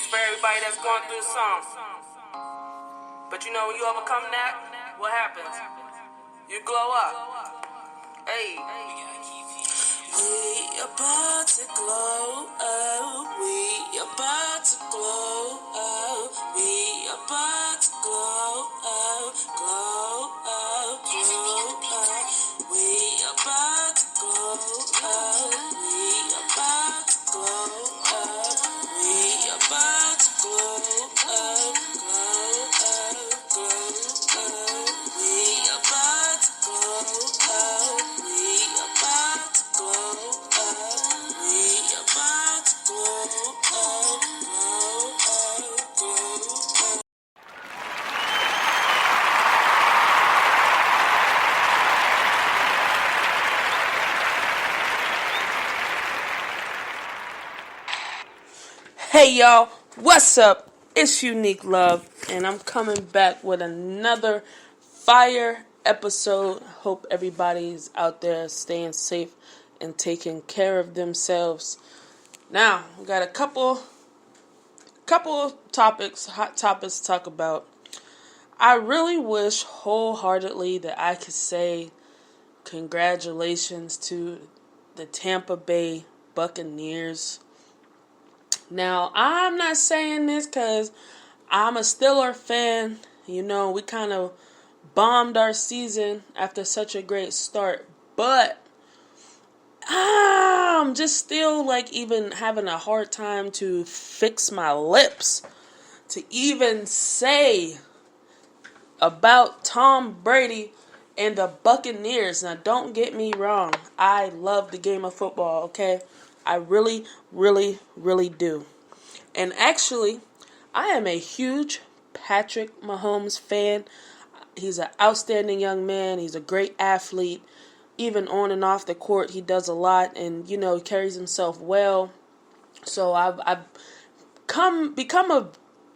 for everybody that's going through something. But you know, when you overcome that, what happens? You glow up. Hey. We about to glow up. We about to glow up. We about to glow up. Glow up, glow up. We about to glow up. We about to glow up. We about to glow up. Glow up, glow up. We about to glow up. We about to glow up. We about to glow up. Glow up, glow up. Hey y'all, what's up? It's Youniq Love, and I'm coming back with another fire episode. Hope everybody's out there staying safe and taking care of themselves. Now, we got a couple topics, hot topics to talk about. I really wish wholeheartedly that I could say congratulations to the Tampa Bay Buccaneers. Now, I'm not saying this because I'm a Steelers fan. You know, we kind of bombed our season after such a great start. But I'm just still like even having a hard time to fix my lips to even say about Tom Brady and the Buccaneers. Now, don't get me wrong. I love the game of football, okay? I really, really, really do. And actually, I am a huge Patrick Mahomes fan. He's an outstanding young man. He's a great athlete. Even on and off the court, he does a lot and, you know, carries himself well. So I've become a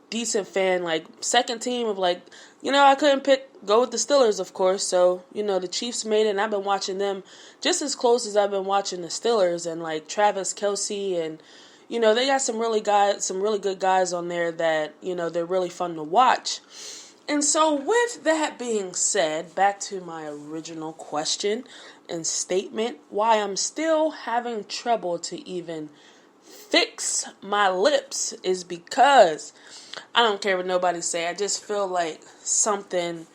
decent fan, like second team of like, you know, I couldn't go with the Steelers, of course. So, you know, the Chiefs made it and I've been watching them just as close as I've been watching the Steelers and like Travis Kelce and, you know, they got some really good guys on there that, you know, they're really fun to watch. And so with that being said, back to my original question and statement, why I'm still having trouble to even fix my lips is because I don't care what nobody say. I just feel like something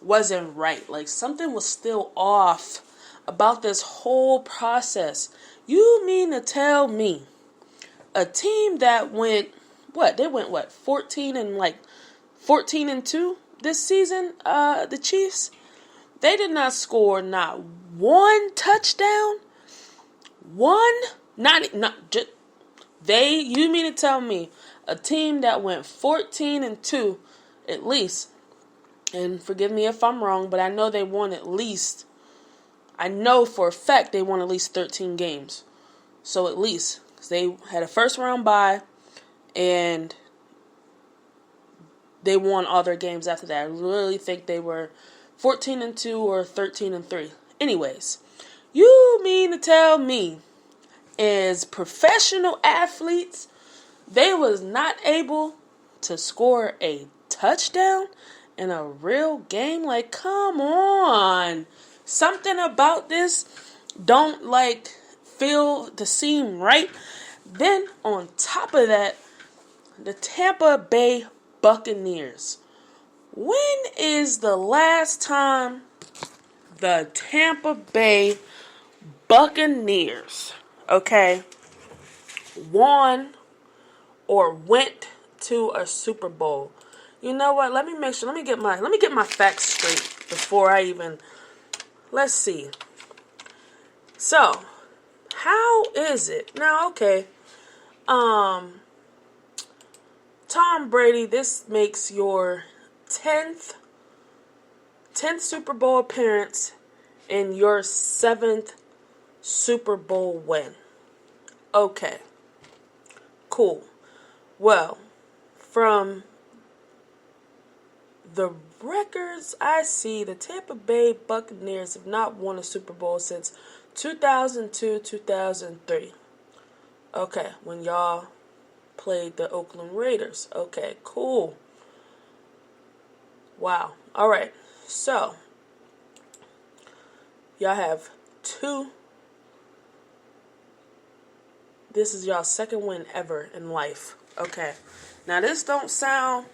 wasn't right. Like something was still off about this whole process. You mean to tell me a team that went, they went 14 and 2 this season, the Chiefs, they did not score not one touchdown. You mean to tell me a team that went 14 and 2 at least, and forgive me if I'm wrong, but I know they won I know for a fact they won at least 13 games. So at least, because they had a first round bye, and they won all their games after that. I really think they were 14 and 2 or 13 and 3. Anyways, you mean to tell me as professional athletes, they was not able to score a touchdown in a real game? Like, come on. Something about this don't feel to seem right. Then on top of that, the Tampa Bay Buccaneers. When is the last time the Tampa Bay Buccaneers, won or went to a Super Bowl? You know what? Let me get my facts straight before I even. Let's see. So, how is it now? Tom Brady, this makes your 10th Super Bowl appearance and your 7th Super Bowl win. Okay. Cool. Well, from the records I see, the Tampa Bay Buccaneers have not won a Super Bowl since 2002, 2003. Okay, when y'all played the Oakland Raiders. Okay, cool. Wow. All right. So, y'all have two. This is y'all's second win ever in life. Okay. Now, this don't sound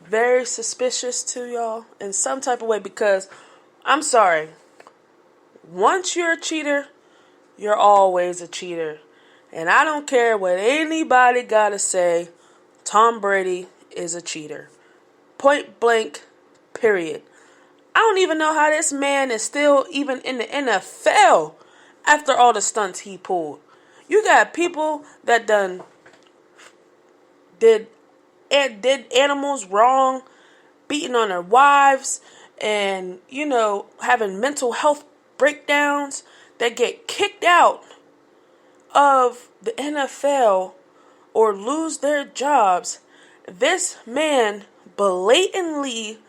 very suspicious to y'all in some type of way because, I'm sorry, once you're a cheater, you're always a cheater. And I don't care what anybody gotta say, Tom Brady is a cheater. Point blank, period. I don't even know how this man is still even in the NFL after all the stunts he pulled. You got people that did animals wrong, beating on their wives, and, having mental health breakdowns that get kicked out of the NFL or lose their jobs. This man blatantly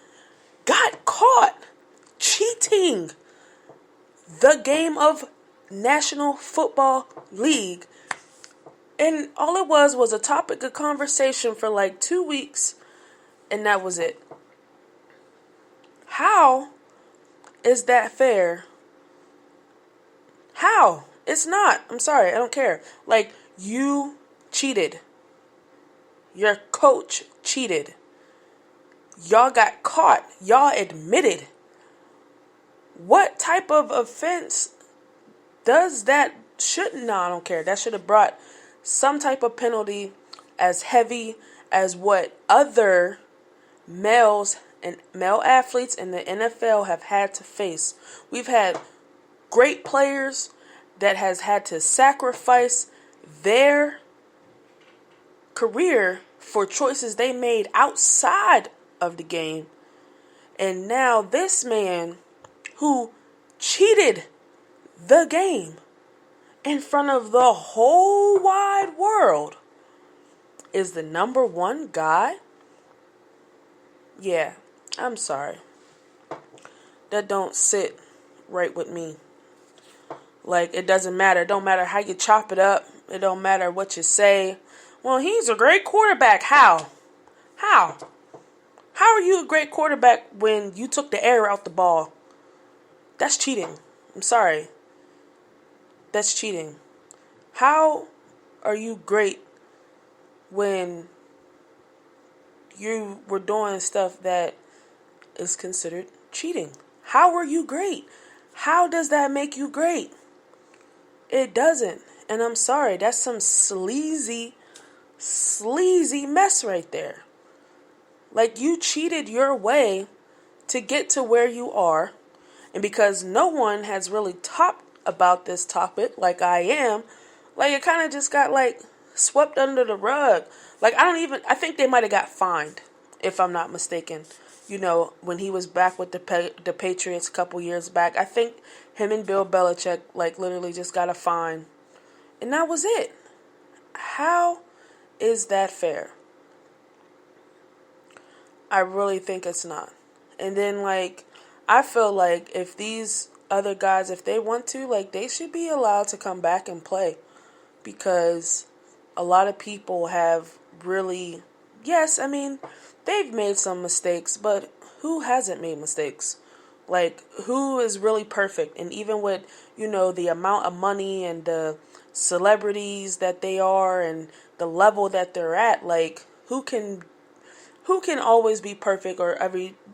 got caught cheating the game of National Football League. And all it was a topic of conversation for like 2 weeks, and that was it. How is that fair? How? It's not. I'm sorry. I don't care. Like, you cheated. Your coach cheated. Y'all got caught. Y'all admitted. What type of offense does that? I don't care. That should have brought some type of penalty as heavy as what other male athletes in the NFL have had to face. We've had great players that has had to sacrifice their career for choices they made outside of the game. And now this man who cheated the game in front of the whole wide world is the number one guy. Yeah, I'm sorry. That don't sit right with me. Like, it doesn't matter. It don't matter how you chop it up. It don't matter what you say. Well, he's a great quarterback. How? How are you a great quarterback when you took the air out the ball? That's cheating. I'm sorry. That's cheating. How are you great when you were doing stuff that is considered cheating? How are you great? How does that make you great? It doesn't. And I'm sorry, that's some sleazy mess right there. Like, you cheated your way to get to where you are. And because no one has really talked about this topic like I am, like, it kind of just got, like, swept under the rug. Like, I think they might have got fined, if I'm not mistaken. When he was back with the Patriots a couple years back, I think him and Bill Belichick, like, literally just got a fine. And that was it. How is that fair? I really think it's not. And then, like, I feel like if these other guys, if they want to, like, they should be allowed to come back and play. Because a lot of people have really, yes, I mean, they've made some mistakes, but who hasn't made mistakes? Like, who is really perfect? And even with, the amount of money and the celebrities that they are and the level that they're at, like, who can always be perfect or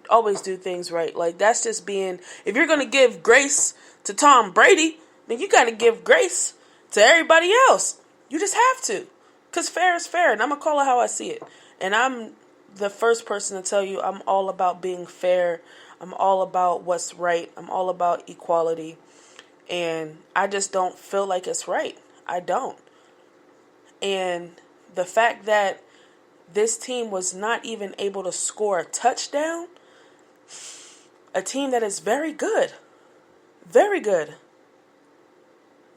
always do things right? Like, that's just being, if you're going to give grace to Tom Brady, then you got to give grace to everybody else. You just have to. Because fair is fair, and I'm going to call it how I see it. And I'm the first person to tell you I'm all about being fair. I'm all about what's right. I'm all about equality. And I just don't feel like it's right. I don't. And the fact that this team was not even able to score a touchdown, a team that is very good. Very good.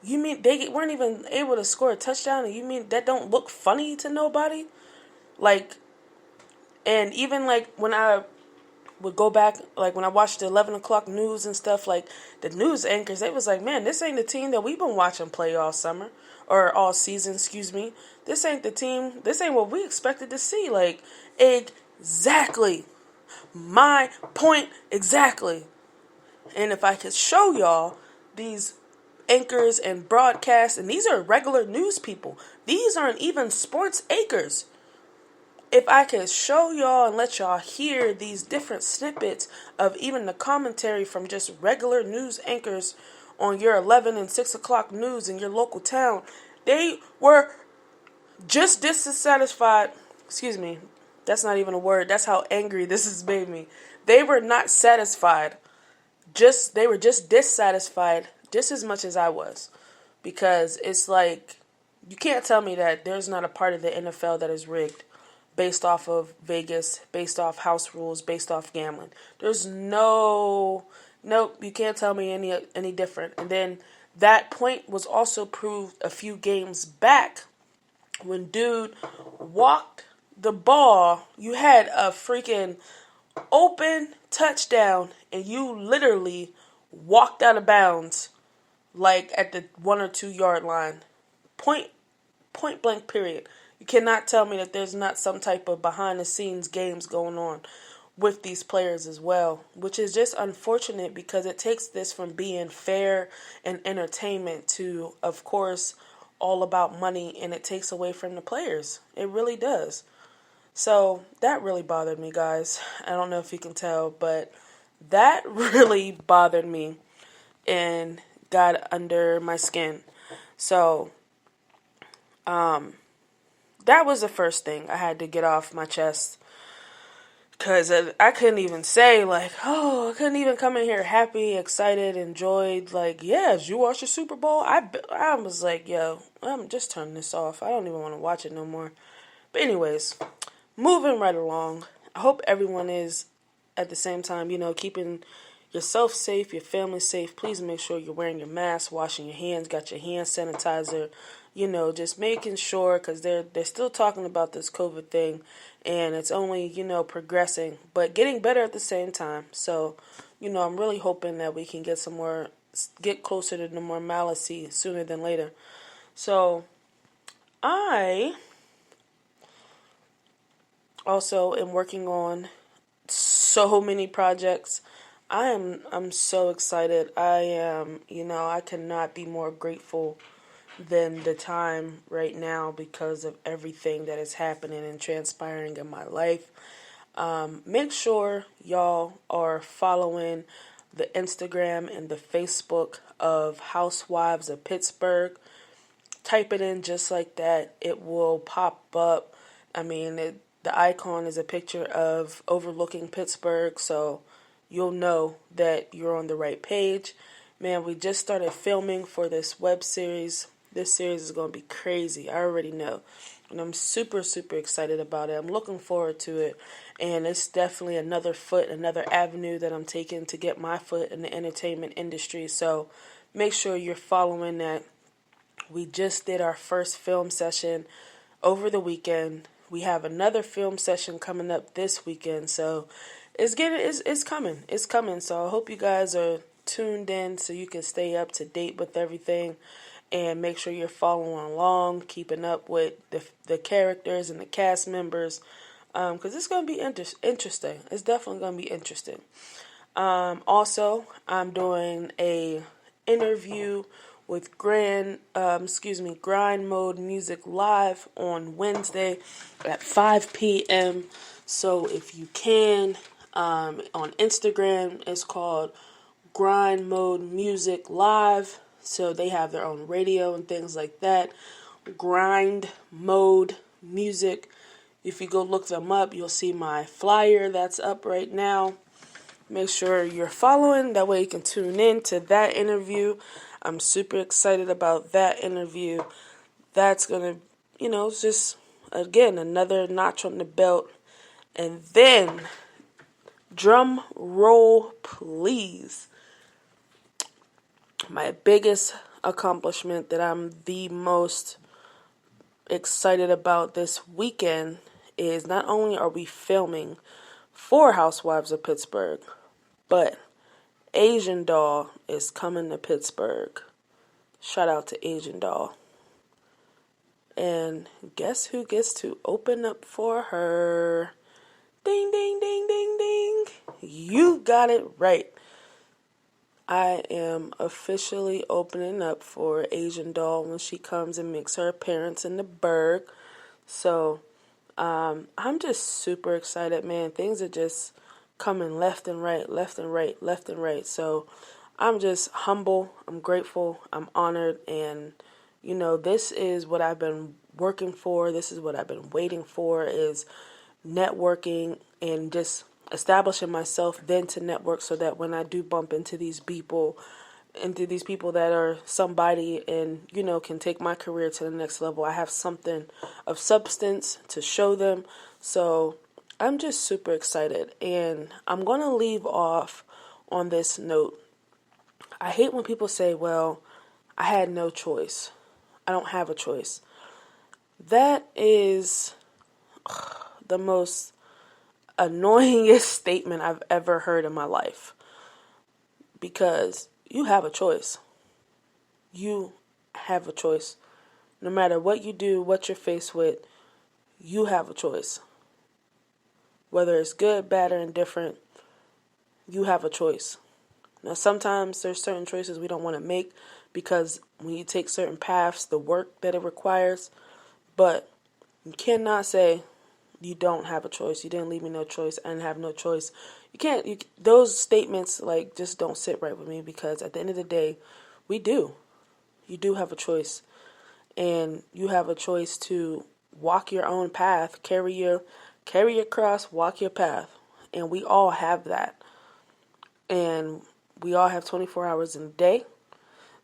You mean they weren't even able to score a touchdown, and you mean that don't look funny to nobody? Like, and even like when I would go back, like when I watched the 11 o'clock news and stuff, like the news anchors, they was like, man, this ain't the team that we've been watching play all summer. or all season, excuse me. This ain't the team. This ain't what we expected to see. Like, exactly. My point exactly. And if I could show y'all these anchors and broadcasts, and these are regular news people. These aren't even sports anchors. If I could show y'all and let y'all hear these different snippets of even the commentary from just regular news anchors on your 11 and 6 o'clock news in your local town, they were just dissatisfied. Excuse me, that's not even a word. That's how angry this has made me. They were not satisfied. They were just dissatisfied just as much as I was. Because it's like, you can't tell me that there's not a part of the NFL that is rigged based off of Vegas, based off house rules, based off gambling. There's nope, you can't tell me any different. And then that point was also proved a few games back when dude walked the ball. You had a freaking open touchdown and you literally walked out of bounds like at the 1 or 2 yard line. Point blank period. You cannot tell me that there's not some type of behind the scenes games going on with these players as well, which is just unfortunate because it takes this from being fair and entertainment to, of course, all about money, and it takes away from the players. It really does. So that really bothered me, guys. I don't know if you can tell, but that really bothered me and got under my skin. So, that was the first thing I had to get off my chest. Because I couldn't even say, like, I couldn't even come in here happy, excited, enjoyed. Like, yeah, did you watch the Super Bowl? I was like, yo, I'm just turning this off. I don't even want to watch it no more. But anyways, moving right along. I hope everyone is, at the same time, keeping yourself safe, your family safe. Please make sure you're wearing your mask, washing your hands, got your hand sanitizer, just making sure, because they're still talking about this COVID thing, and it's only, progressing, but getting better at the same time. So, I'm really hoping that we can get closer to the normalcy sooner than later. So, I also am working on so many projects. I'm so excited. I am, I cannot be more grateful than the time right now because of everything that is happening and transpiring in my life. Make sure y'all are following the Instagram and the Facebook of Housewives of Pittsburgh. Type it in just like that. It will pop up. I mean, the icon is a picture of overlooking Pittsburgh, so you'll know that you're on the right page. Man, we just started filming for this web series. This series is going to be crazy. I already know. And I'm super, super excited about it. I'm looking forward to it. And it's definitely another avenue that I'm taking to get my foot in the entertainment industry. So make sure you're following that. We just did our first film session over the weekend. We have another film session coming up this weekend. So it's coming. It's coming. So I hope you guys are tuned in so you can stay up to date with everything. And make sure you're following along, keeping up with the characters and the cast members, because it's going to be interesting. It's definitely going to be interesting. Also, I'm doing a interview with Grind Mode Music Live on Wednesday at 5 p.m. So if you can, on Instagram, it's called Grind Mode Music Live. So they have their own radio and things like that. Grind Mode Music. If you go look them up, you'll see my flyer that's up right now. Make sure you're following. That way you can tune in to that interview. I'm super excited about that interview. That's going to, it's just, again, another notch on the belt. And then, drum roll, please. My biggest accomplishment that I'm the most excited about this weekend is not only are we filming for Housewives of Pittsburgh, but Asian Doll is coming to Pittsburgh. Shout out to Asian Doll. And guess who gets to open up for her? Ding, ding, ding, ding, ding. You got it right. I am officially opening up for Asian Doll when she comes and makes her appearance in the Berg. So I'm just super excited, man. Things are just coming left and right, left and right, left and right. So I'm just humble, I'm grateful, I'm honored, and this is what I've been working for. This is what I've been waiting for, is networking and just establishing myself then to network, so that when I do bump into these people that are somebody and can take my career to the next level, I have something of substance to show them. So I'm just super excited, and I'm going to leave off on this note. I hate when people say, well, I had no choice. I don't have a choice. That is the most annoyingest statement I've ever heard in my life. Because you have a choice. You have a choice. No matter what you do, what you're faced with, you have a choice. Whether it's good, bad, or indifferent, you have a choice. Now, sometimes there's certain choices we don't want to make because when you take certain paths, the work that it requires, but you cannot say you don't have a choice. You didn't leave me no choice. I didn't have no choice. You can't. Those statements just don't sit right with me, because at the end of the day, we do. You do have a choice, and you have a choice to walk your own path, carry your cross, walk your path, and we all have that, and we all have 24 hours in a day.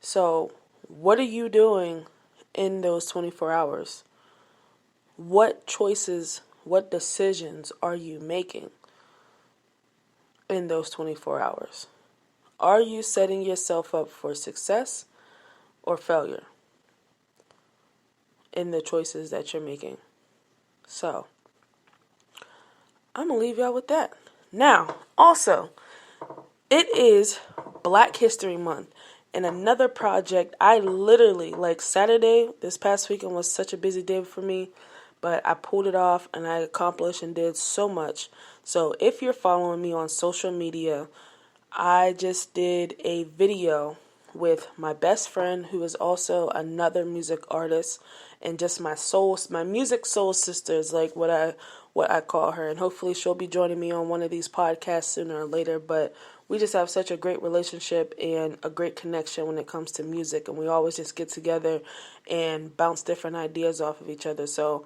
So, what are you doing in those 24 hours? What choices, what decisions are you making in those 24 hours? Are you setting yourself up for success or failure in the choices that you're making? So, I'm going to leave y'all with that. Now, also, it is Black History Month. And another project, I literally, Saturday, this past weekend was such a busy day for me, but I pulled it off and I accomplished and did so much. So if you're following me on social media, I just did a video with my best friend, who is also another music artist, and just my music soul sister is what I call her, and hopefully she'll be joining me on one of these podcasts sooner or later. But we just have such a great relationship and a great connection when it comes to music, and we always just get together and bounce different ideas off of each other. So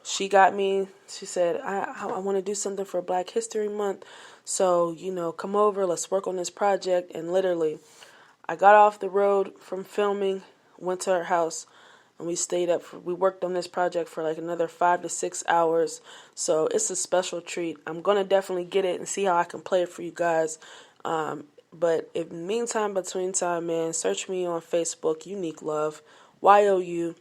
she said, I want to do something for Black History Month, so come over, let's work on this project. And literally, I got off the road from filming, went to her house, and we worked on this project for another 5 to 6 hours. So it's a special treat. I'm going to definitely get it and see how I can play it for you guys. But in the meantime, between time, man, search me on Facebook, Youniq Love, YOUNIQLOVE.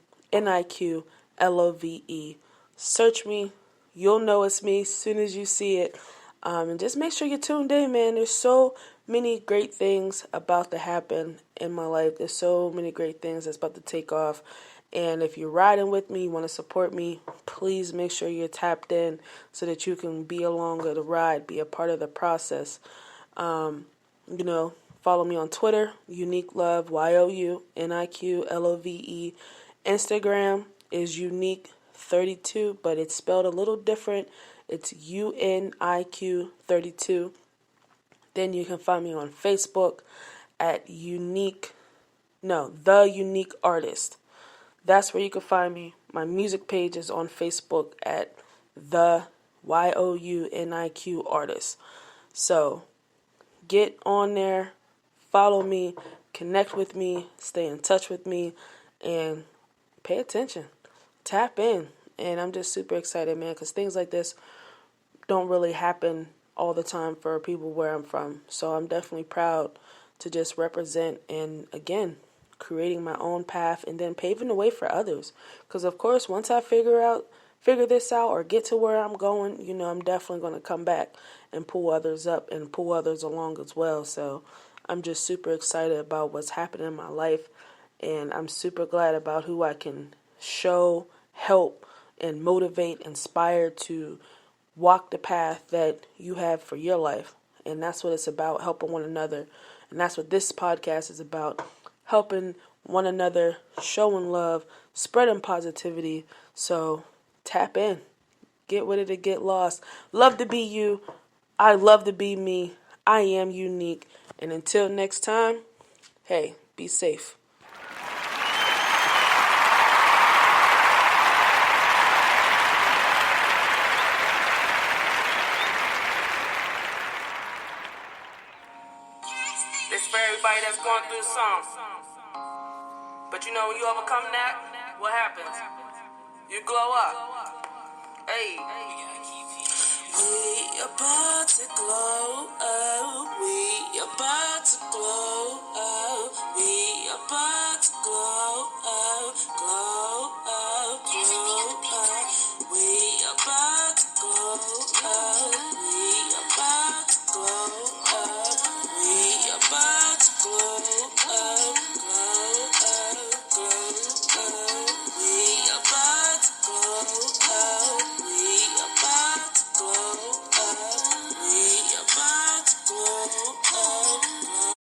Search me. You'll know it's me as soon as you see it. And just make sure you're tuned in, man. There's so many great things about to happen in my life. There's so many great things that's about to take off. And if you're riding with me, you want to support me, please make sure you're tapped in so that you can be along with the ride, be a part of the process. Follow me on Twitter, Youniq Love, YOUNIQLOVE. Instagram is Youniq32, but it's spelled a little different. It's UNIQ32. Then you can find me on Facebook at The Youniq Artist. That's where you can find me. My music page is on Facebook at The YOUNIQ Artist. So get on there, follow me, connect with me, stay in touch with me, and pay attention. Tap in. And I'm just super excited, man, because things like this don't really happen all the time for people where I'm from. So I'm definitely proud to just represent, and again, creating my own path and then paving the way for others. Because of course, once I figure this out or get to where I'm going, I'm definitely going to come back and pull others up and pull others along as well. So I'm just super excited about what's happening in my life. And I'm super glad about who I can show, help, and motivate, inspire to walk the path that you have for your life. And that's what it's about, helping one another. And that's what this podcast is about, helping one another, showing love, spreading positivity. So tap in, get with it, or get lost. Love to be you. I love to be me. I am unique. And until next time, hey, be safe. This for everybody that's going through something. But you know, when you overcome that, what happens? You glow up. Hey. We about to glow up. We about to glow up. We about to glow up. Glow